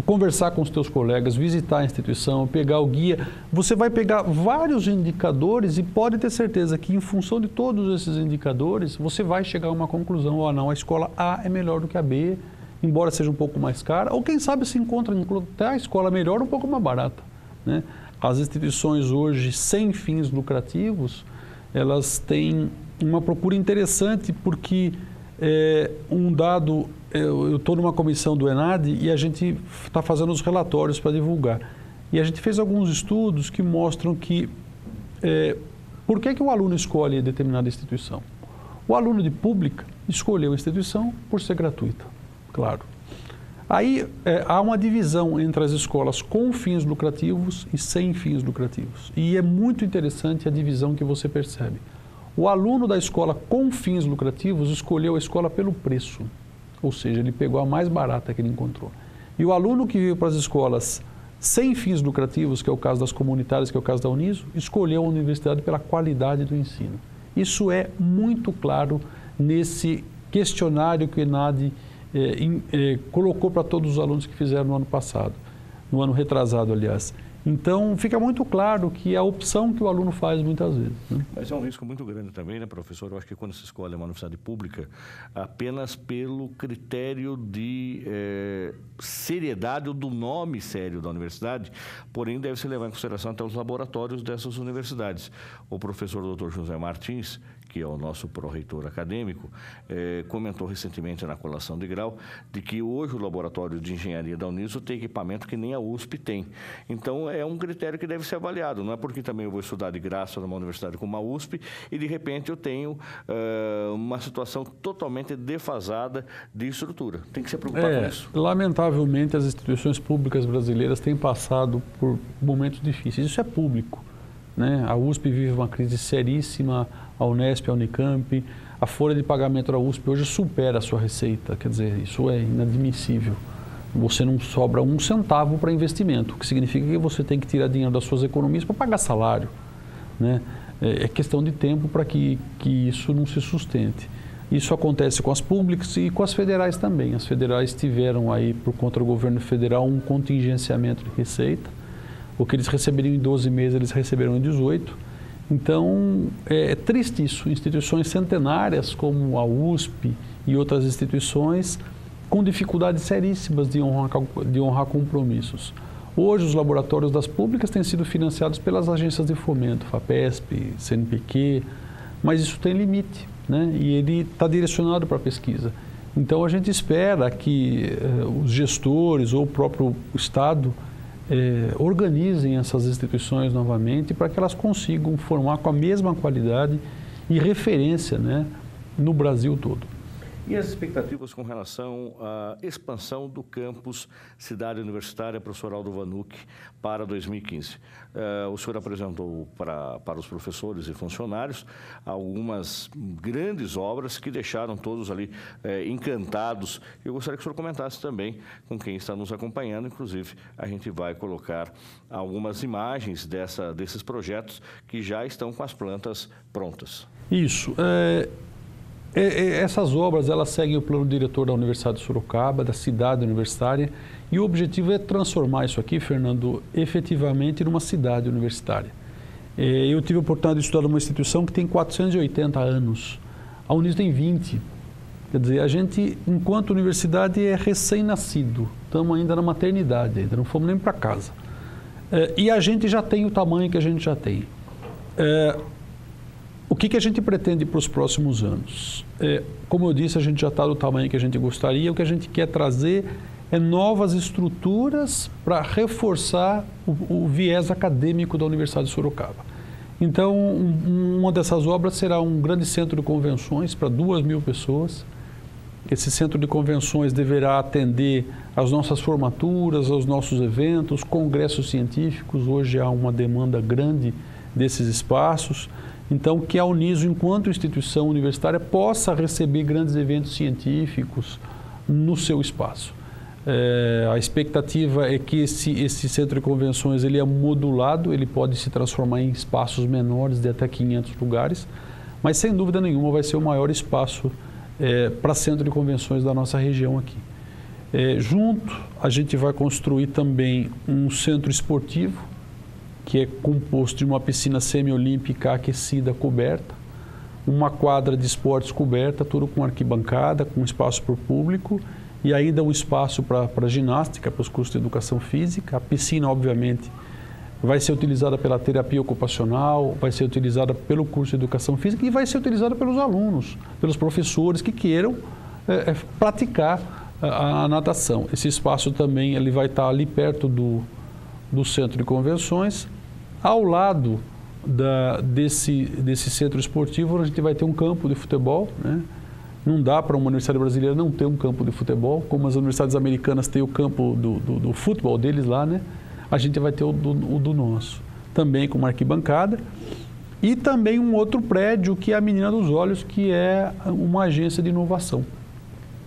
Conversar com os teus colegas, visitar a instituição, pegar o guia. Você vai pegar vários indicadores e pode ter certeza que, em função de todos esses indicadores, você vai chegar a uma conclusão. Não, a escola A é melhor do que a B, embora seja um pouco mais cara, ou quem sabe se encontra até a escola melhor um pouco mais barata, né? As instituições hoje, sem fins lucrativos, elas têm uma procura interessante porque um dado... Eu estou numa comissão do ENAD e a gente está fazendo os relatórios para divulgar. E a gente fez alguns estudos que mostram que por que o aluno escolhe determinada instituição. O aluno de pública escolheu a instituição por ser gratuita, claro. Aí há uma divisão entre as escolas com fins lucrativos e sem fins lucrativos. E é muito interessante a divisão que você percebe. O aluno da escola com fins lucrativos escolheu a escola pelo preço. Ou seja, ele pegou a mais barata que ele encontrou. E o aluno que veio para as escolas sem fins lucrativos, que é o caso das comunitárias, que é o caso da Uniso, escolheu a universidade pela qualidade do ensino. Isso é muito claro nesse questionário que o ENAD colocou para todos os alunos que fizeram no ano passado, no ano retrasado, aliás. Então, fica muito claro que é a opção que o aluno faz muitas vezes, né? Mas é um risco muito grande também, né, professor? Eu acho que quando se escolhe uma universidade pública, apenas pelo critério de seriedade ou do nome sério da universidade, porém deve-se levar em consideração até os laboratórios dessas universidades. O professor Dr. José Martins, que é o nosso pró-reitor acadêmico, comentou recentemente na colação de grau de que hoje o laboratório de engenharia da Uniso tem equipamento que nem a USP tem. Então, é um critério que deve ser avaliado. Não é porque também eu vou estudar de graça numa universidade como a USP e, de repente, eu tenho uma situação totalmente defasada de estrutura. Tem que se preocupar com isso. Lamentavelmente, as instituições públicas brasileiras têm passado por momentos difíceis. Isso é público, né? A USP vive uma crise seríssima, a Unesp, a Unicamp. A folha de pagamento da USP hoje supera a sua receita. Quer dizer, isso é inadmissível. Você não sobra um centavo para investimento, o que significa que você tem que tirar dinheiro das suas economias para pagar salário, né? É questão de tempo para que isso não se sustente. Isso acontece com as públicas e com as federais também. As federais tiveram aí, por conta do governo federal, um contingenciamento de receita. O que eles receberiam em 12 meses, eles receberam em 18. Então, é triste isso. Instituições centenárias como a USP e outras instituições com dificuldades seríssimas de honrar compromissos. Hoje, os laboratórios das públicas têm sido financiados pelas agências de fomento, FAPESP, CNPq, mas isso tem limite, né? E ele está direcionado para a pesquisa. Então, a gente espera que os gestores ou o próprio Estado organizem essas instituições novamente para que elas consigam formar com a mesma qualidade e referência, né, no Brasil todo. E as expectativas com relação à expansão do campus Cidade Universitária Professor Aldo Vanucchi para 2015? O senhor apresentou para os professores e funcionários algumas grandes obras que deixaram todos ali encantados. Eu gostaria que o senhor comentasse também com quem está nos acompanhando. Inclusive, a gente vai colocar algumas imagens desses projetos que já estão com as plantas prontas. Isso. Essas obras, elas seguem o plano diretor da Universidade de Sorocaba, da cidade universitária, e o objetivo é transformar isso aqui, Fernando, efetivamente numa cidade universitária. Eu tive a oportunidade de estudar numa instituição que tem 480 anos, a Uniso tem 20. Quer dizer, a gente, enquanto universidade, é recém-nascido, estamos ainda na maternidade, ainda não fomos nem para casa. E a gente já tem o tamanho que a gente já tem. O que a gente pretende para os próximos anos? Como eu disse, a gente já está do tamanho que a gente gostaria. O que a gente quer trazer é novas estruturas para reforçar o viés acadêmico da Universidade de Sorocaba. Então, uma dessas obras será um grande centro de convenções para 2.000 pessoas. Esse centro de convenções deverá atender às nossas formaturas, aos nossos eventos, congressos científicos. Hoje há uma demanda grande desses espaços. Então, que a Uniso, enquanto instituição universitária, possa receber grandes eventos científicos no seu espaço. A expectativa é que esse centro de convenções ele é modulado, ele pode se transformar em espaços menores de até 500 lugares, mas sem dúvida nenhuma vai ser o maior espaço para centro de convenções da nossa região aqui. Junto, a gente vai construir também um centro esportivo, que é composto de uma piscina semiolímpica aquecida coberta, uma quadra de esportes coberta, tudo com arquibancada, com espaço para o público e ainda um espaço para ginástica, para os cursos de educação física. A piscina, obviamente, vai ser utilizada pela terapia ocupacional, vai ser utilizada pelo curso de educação física e vai ser utilizada pelos alunos, pelos professores que queiram praticar a natação. Esse espaço também ele vai estar ali perto do centro de convenções. Ao lado desse centro esportivo, a gente vai ter um campo de futebol, né? Não dá para uma universidade brasileira não ter um campo de futebol, como as universidades americanas têm o campo do futebol deles lá, né? A gente vai ter o do nosso, também com uma arquibancada. E também um outro prédio que é a Menina dos Olhos, que é uma agência de inovação.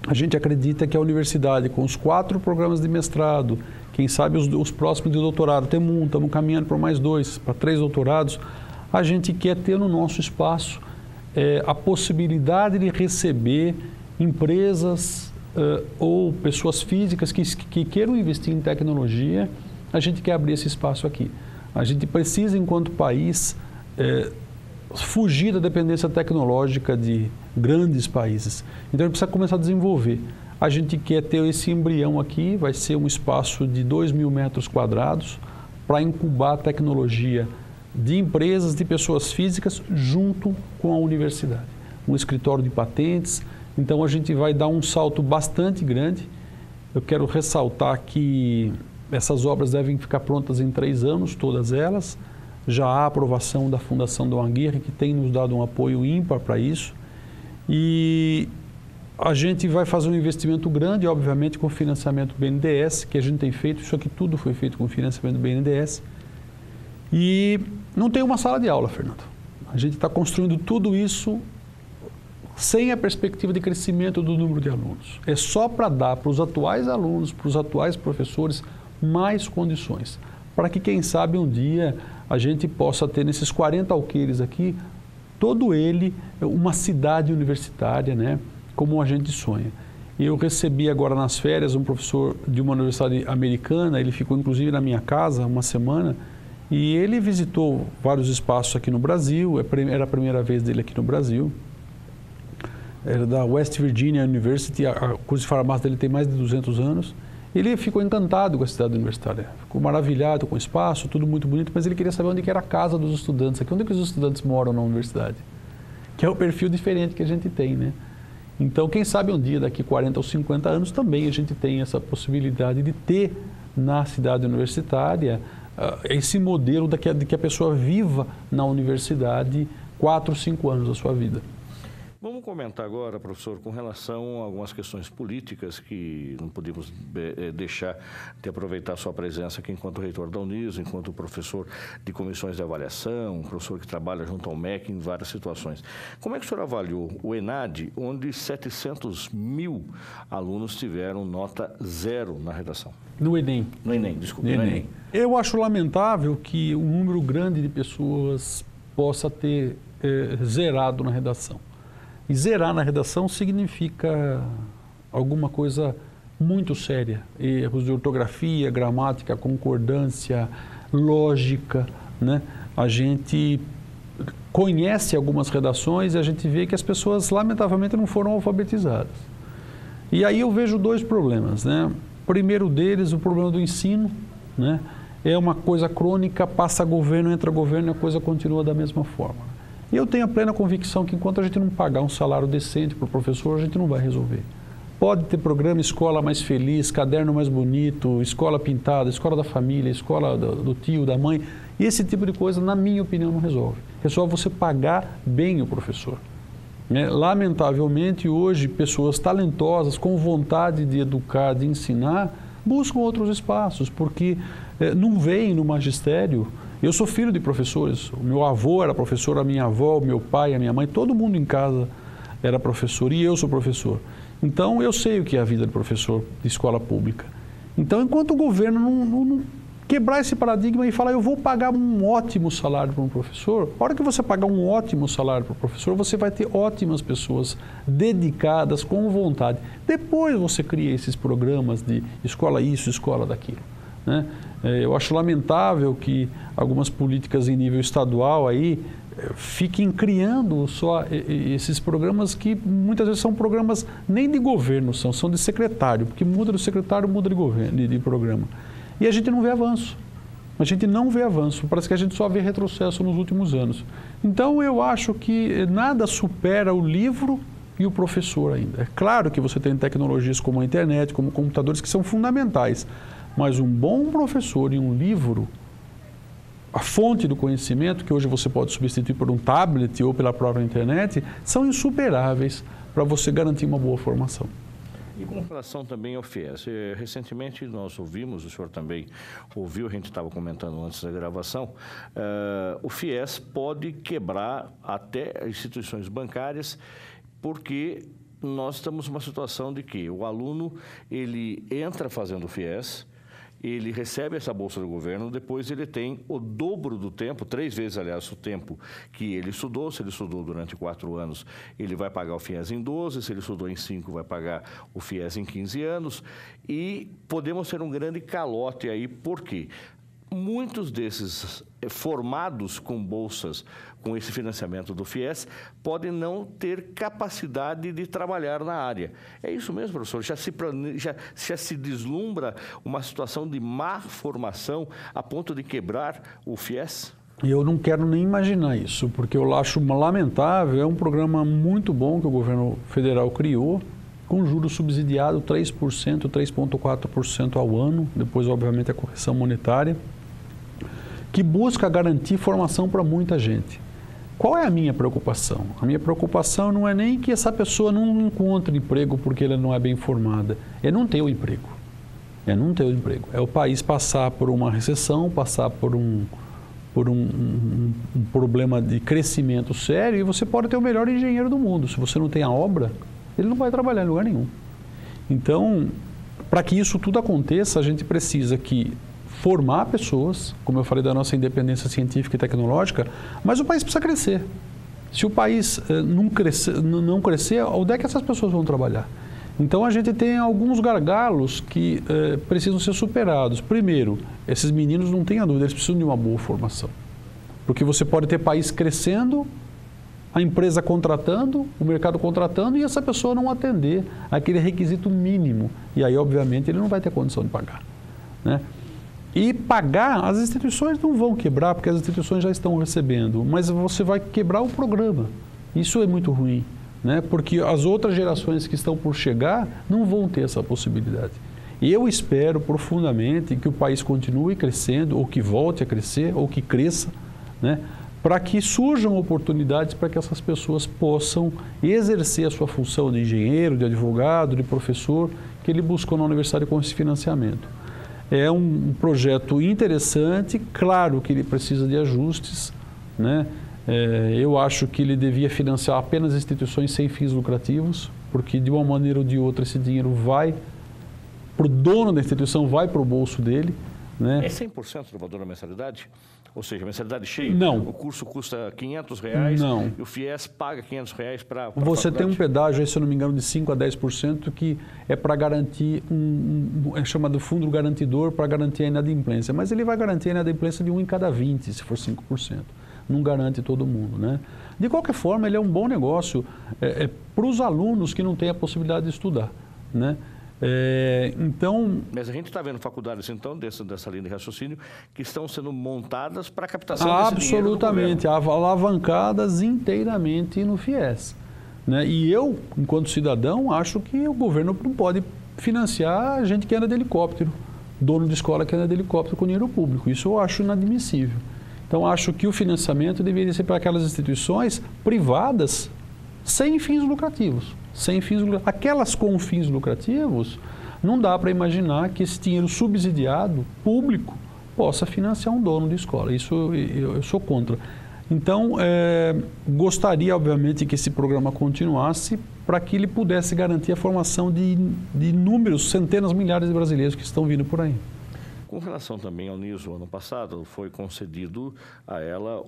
A gente acredita que a universidade, com os 4 programas de mestrado, quem sabe os próximos de doutorado, estamos caminhando para mais 2, para 3 doutorados, a gente quer ter no nosso espaço a possibilidade de receber empresas ou pessoas físicas que queiram investir em tecnologia. A gente quer abrir esse espaço aqui. A gente precisa, enquanto país, fugir da dependência tecnológica de grandes países. Então, a gente precisa começar a desenvolver. A gente quer ter esse embrião aqui, vai ser um espaço de 2.000 metros quadrados para incubar a tecnologia de empresas, de pessoas físicas, junto com a universidade. Um escritório de patentes. Então, a gente vai dar um salto bastante grande. Eu quero ressaltar que essas obras devem ficar prontas em 3 anos, todas elas. Já há aprovação da Fundação Dom Aguirre, que tem nos dado um apoio ímpar para isso. E a gente vai fazer um investimento grande, obviamente, com financiamento do BNDES, que a gente tem feito. Isso aqui tudo foi feito com financiamento do BNDES. E não tem uma sala de aula, Fernando. A gente está construindo tudo isso sem a perspectiva de crescimento do número de alunos. É só para dar para os atuais alunos, para os atuais professores, mais condições. Para que, quem sabe, um dia a gente possa ter nesses 40 alqueires aqui, todo ele uma cidade universitária, né? Como a gente sonha. Eu recebi agora nas férias um professor de uma universidade americana, ele ficou inclusive na minha casa uma semana, e ele visitou vários espaços aqui no Brasil, era a primeira vez dele aqui no Brasil. Era da West Virginia University, o curso de farmácia dele tem mais de 200 anos. Ele ficou encantado com a cidade universitária, ficou maravilhado com o espaço, tudo muito bonito, mas ele queria saber onde que era a casa dos estudantes aqui, onde que os estudantes moram na universidade, que é o perfil diferente que a gente tem, né? Então, quem sabe um dia, daqui 40 ou 50 anos, também a gente tem essa possibilidade de ter na cidade universitária esse modelo de que a pessoa viva na universidade 4 ou 5 anos da sua vida. Vamos comentar agora, professor, com relação a algumas questões políticas que não podemos deixar de aproveitar a sua presença aqui enquanto reitor da Uniso, enquanto professor de comissões de avaliação, professor que trabalha junto ao MEC em várias situações. Como é que o senhor avaliou o ENAD, onde 700.000 alunos tiveram nota 0 na redação? No Enem. No Enem, desculpe. No Enem. Eu acho lamentável que um número grande de pessoas possa ter zerado na redação. E zerar na redação significa alguma coisa muito séria. Erros de ortografia, gramática, concordância, lógica, né? A gente conhece algumas redações e a gente vê que as pessoas, lamentavelmente, não foram alfabetizadas. E aí eu vejo dois problemas, né? O primeiro deles, o problema do ensino, né? É uma coisa crônica, passa governo, entra governo e a coisa continua da mesma forma. E eu tenho a plena convicção que enquanto a gente não pagar um salário decente para o professor, a gente não vai resolver. Pode ter programa Escola Mais Feliz, Caderno Mais Bonito, Escola Pintada, Escola da Família, Escola do tio, da mãe. E esse tipo de coisa, na minha opinião, não resolve. Resolve você pagar bem o professor. Lamentavelmente, hoje, pessoas talentosas, com vontade de educar, de ensinar, buscam outros espaços, porque não veem no magistério. Eu sou filho de professores, o meu avô era professor, a minha avó, o meu pai, a minha mãe, todo mundo em casa era professor e eu sou professor. Então, eu sei o que é a vida de professor de escola pública. Então, enquanto o governo não quebrar esse paradigma e falar, eu vou pagar um ótimo salário para um professor, a hora que você pagar um ótimo salário para o professor, você vai ter ótimas pessoas dedicadas, com vontade. Depois você cria esses programas de escola isso, escola daquilo, né? Eu acho lamentável que algumas políticas em nível estadual aí fiquem criando só esses programas que muitas vezes são programas nem de governo, são de secretário, porque muda do secretário, muda de governo, de programa. E a gente não vê avanço. A gente não vê avanço. Parece que a gente só vê retrocesso nos últimos anos. Então eu acho que nada supera o livro e o professor ainda. É claro que você tem tecnologias como a internet, como computadores que são fundamentais. Mas um bom professor e um livro, a fonte do conhecimento, que hoje você pode substituir por um tablet ou pela própria internet, são insuperáveis para você garantir uma boa formação. E com relação também ao FIES, recentemente nós ouvimos, o senhor também ouviu, a gente estava comentando antes da gravação, o FIES pode quebrar até instituições bancárias, porque nós estamos numa situação de que o aluno, ele entra fazendo o FIES, ele recebe essa bolsa do governo, depois ele tem o dobro do tempo, 3 vezes, aliás, o tempo que ele estudou. Se ele estudou durante 4 anos, ele vai pagar o FIES em 12, se ele estudou em 5, vai pagar o FIES em 15 anos. E podemos ter um grande calote aí, por quê? Muitos desses formados com bolsas, com esse financiamento do FIES, podem não ter capacidade de trabalhar na área. É isso mesmo, professor? Já se deslumbra uma situação de má formação a ponto de quebrar o FIES? Eu não quero nem imaginar isso, porque eu acho lamentável. É um programa muito bom que o governo federal criou, com juros subsidiado 3%, 3,4% ao ano, depois, obviamente, a correção monetária, que busca garantir formação para muita gente. Qual é a minha preocupação? A minha preocupação não é nem que essa pessoa não encontre emprego porque ela não é bem formada, é não ter o emprego. É não ter o emprego. É o país passar por uma recessão, passar por um problema de crescimento sério, e você pode ter o melhor engenheiro do mundo. Se você não tem a obra, ele não vai trabalhar em lugar nenhum. Então, para que isso tudo aconteça, a gente precisa formar pessoas, como eu falei da nossa independência científica e tecnológica, mas o país precisa crescer. Se o país não crescer, onde é que essas pessoas vão trabalhar? Então a gente tem alguns gargalos que precisam ser superados. Primeiro, esses meninos, não tenham dúvida, eles precisam de uma boa formação. Porque você pode ter país crescendo, a empresa contratando, o mercado contratando, e essa pessoa não atender aquele requisito mínimo. E aí, obviamente, ele não vai ter condição de pagar, né? E pagar, as instituições não vão quebrar, porque as instituições já estão recebendo, mas você vai quebrar o programa. Isso é muito ruim, né? Porque as outras gerações que estão por chegar não vão ter essa possibilidade. E eu espero profundamente que o país continue crescendo, ou que volte a crescer, ou que cresça, né? Para que surjam oportunidades para que essas pessoas possam exercer a sua função de engenheiro, de advogado, de professor, que ele buscou na universidade com esse financiamento. É um projeto interessante, claro que ele precisa de ajustes, né? Eu acho que ele devia financiar apenas instituições sem fins lucrativos, porque de uma maneira ou de outra esse dinheiro vai para o dono da instituição, vai para o bolso dele, né? É 100% do valor da mensalidade? Ou seja, mensalidade cheia? Não. O curso custa R$500 Não. E o FIES paga R$500 para Você tem um pedágio, se eu não me engano, de 5% a 10% que é para garantir é chamado fundo garantidor para garantir a inadimplência. Mas ele vai garantir a inadimplência de 1 em cada 20, se for 5%. Não garante todo mundo, né? De qualquer forma, ele é um bom negócio para os alunos que não têm a possibilidade de estudar, né? Então... Mas a gente está vendo faculdades, então, dessa linha de raciocínio, que estão sendo montadas para a captação desse dinheiro do governo. Absolutamente, alavancadas inteiramente no FIES, né? E eu, enquanto cidadão, acho que o governo não pode financiar gente que anda de helicóptero, dono de escola que anda de helicóptero com dinheiro público. Isso eu acho inadmissível. Então, acho que o financiamento deveria ser para aquelas instituições privadas sem fins lucrativos. Aquelas com fins lucrativos, não dá para imaginar que esse dinheiro subsidiado, público, possa financiar um dono de escola. Isso eu sou contra. Então, gostaria, obviamente, que esse programa continuasse para que ele pudesse garantir a formação de inúmeros, centenas, milhares de brasileiros que estão vindo por aí. Com relação também ao NISO, ano passado, foi concedido a ela,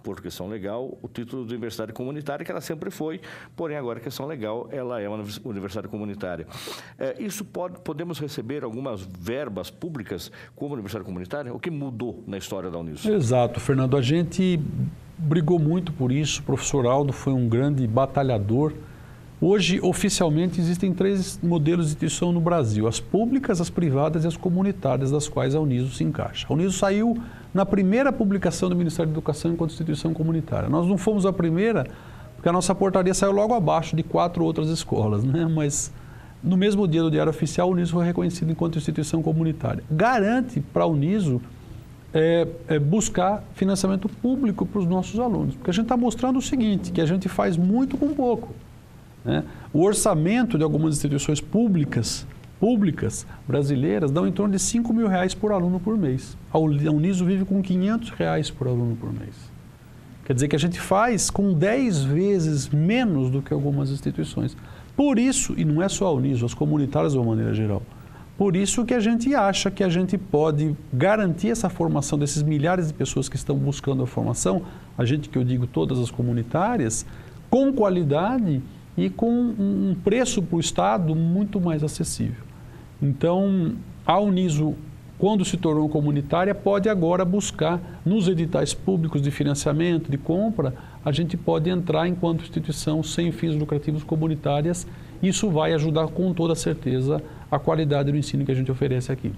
por questão legal, o título de universidade comunitária, que ela sempre foi, porém agora, questão legal, ela é uma universidade comunitária. Podemos receber algumas verbas públicas como universidade comunitária? O que mudou na história da Uniso? Exato, Fernando. A gente brigou muito por isso, o professor Aldo foi um grande batalhador. Hoje, oficialmente, existem 3 modelos de instituição no Brasil, as públicas, as privadas e as comunitárias, das quais a Uniso se encaixa. A Uniso saiu na primeira publicação do Ministério da Educação enquanto instituição comunitária. Nós não fomos a primeira, porque a nossa portaria saiu logo abaixo de 4 outras escolas, né? Mas no mesmo dia do Diário Oficial, a Uniso foi reconhecida enquanto instituição comunitária. Garante para a Uniso buscar financiamento público para os nossos alunos, porque a gente está mostrando o seguinte, que a gente faz muito com pouco. O orçamento de algumas instituições públicas brasileiras dão em torno de R$5 mil por aluno por mês. A Uniso vive com R$500 por aluno por mês. Quer dizer que a gente faz com 10 vezes menos do que algumas instituições. Por isso, e não é só a Uniso, as comunitárias de uma maneira geral, por isso que a gente acha que a gente pode garantir essa formação desses milhares de pessoas que estão buscando a formação, a gente que eu digo todas as comunitárias, com qualidade e com um preço para o Estado muito mais acessível. Então, a Uniso, quando se tornou comunitária, pode agora buscar nos editais públicos de financiamento, de compra, a gente pode entrar enquanto instituição sem fins lucrativos comunitárias. Isso vai ajudar com toda certeza a qualidade do ensino que a gente oferece aqui.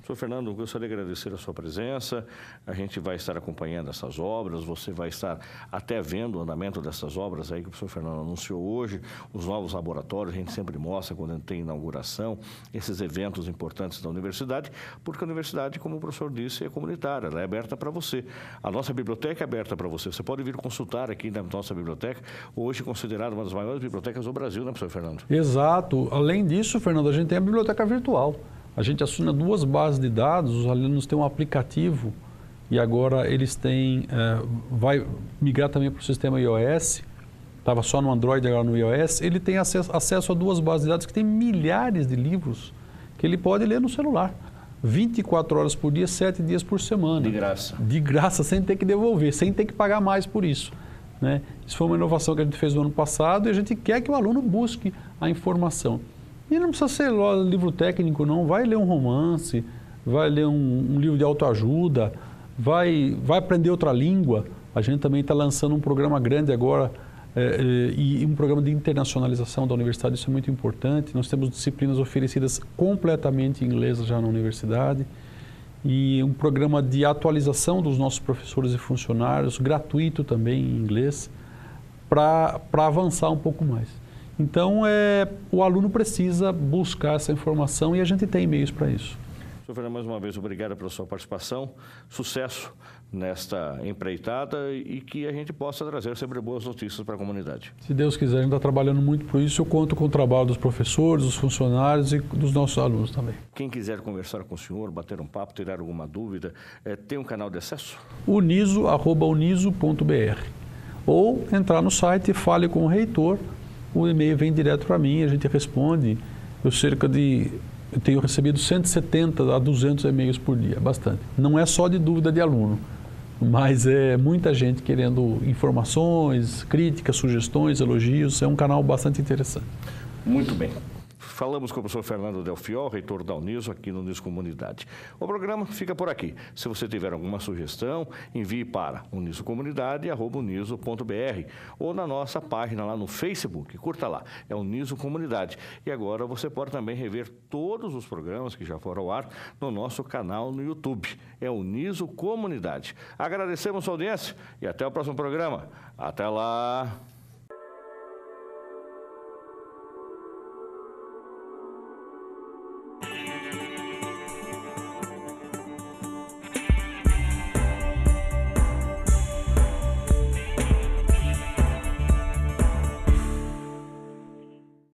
Professor Fernando, gostaria de agradecer a sua presença. A gente vai estar acompanhando essas obras, você vai estar até vendo o andamento dessas obras aí que o professor Fernando anunciou hoje, os novos laboratórios, a gente sempre mostra quando tem inauguração, esses eventos importantes da universidade, porque a universidade, como o professor disse, é comunitária, ela é aberta para você. A nossa biblioteca é aberta para você. Você pode vir consultar aqui na nossa biblioteca, hoje considerada uma das maiores bibliotecas do Brasil, né, professor Fernando? Exato. Além disso, Fernando, a gente tem a biblioteca virtual. A gente assina 2 bases de dados, os alunos têm um aplicativo e agora eles têm, vai migrar também para o sistema iOS, estava só no Android, agora no iOS, ele tem acesso a 2 bases de dados que tem milhares de livros que ele pode ler no celular, 24 horas por dia, 7 dias por semana. De graça. De graça, sem ter que devolver, sem ter que pagar mais por isso, né? Isso foi uma inovação que a gente fez no ano passado e a gente quer que o aluno busque a informação. E não precisa ser livro técnico, não. Vai ler um romance, vai ler um livro de autoajuda, vai aprender outra língua. A gente também está lançando um programa grande agora e um programa de internacionalização da universidade, isso é muito importante. Nós temos disciplinas oferecidas completamente em inglês já na universidade e um programa de atualização dos nossos professores e funcionários, gratuito também em inglês, para avançar um pouco mais. Então, o aluno precisa buscar essa informação e a gente tem meios para isso. Professor Fernando, mais uma vez, obrigado pela sua participação. Sucesso nesta empreitada e que a gente possa trazer sempre boas notícias para a comunidade. Se Deus quiser, a gente está trabalhando muito por isso. Eu conto com o trabalho dos professores, dos funcionários e dos nossos alunos também. Quem quiser conversar com o senhor, bater um papo, tirar alguma dúvida, tem um canal de acesso? uniso@uniso.br ou entrar no site, fale com o reitor. O e-mail vem direto para mim, a gente responde. Eu cerca de Eu tenho recebido 170 a 200 e-mails por dia, bastante. Não é só de dúvida de aluno, mas é muita gente querendo informações, críticas, sugestões, elogios. É um canal bastante interessante. Muito bem. Falamos com o professor Fernando Del Fiol, reitor da Uniso, aqui no Uniso Comunidade. O programa fica por aqui. Se você tiver alguma sugestão, envie para unisocomunidade@uniso.br ou na nossa página lá no Facebook. Curta lá, é Uniso Comunidade. E agora você pode também rever todos os programas que já foram ao ar no nosso canal no YouTube. É Uniso Comunidade. Agradecemos a audiência e até o próximo programa. Até lá!